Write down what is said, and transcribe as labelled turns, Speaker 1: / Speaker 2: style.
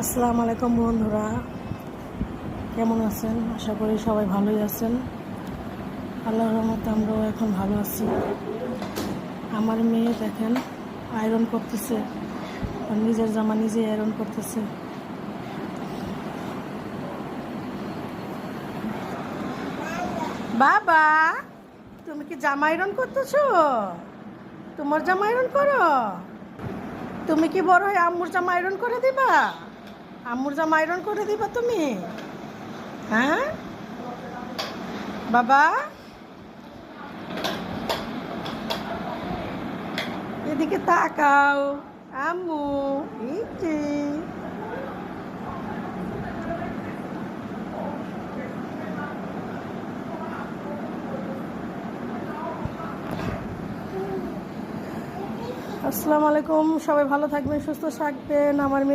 Speaker 1: আসসালামু আলাইকুম বন্ধুরা, কেমন আছেন? আশা করি সবাই ভালোই আছেন। আল্লাহর রহমতে আমরাও এখন ভালো আছি। আমার মেয়ে দেখেন আয়রন করতেছে, নিজের জামা নিজে আয়রন করতেছে। বাবা, তুমি কি জামা আয়রন করতেছো? তোমার জামা আয়রন করো? তুমি কি বড় হয়ে আম্মুর জামা আয়রন করে দিবা? আম্মুর জামা আয়রন করে দিবা তুমি? হ্যাঁ বাবা, এদিকে তাকাও। আম্মু এই যে, আসসালামু আলাইকুম। সবাই ভালো থাকবেন, সুস্থ থাকবেন। আমার মেয়ে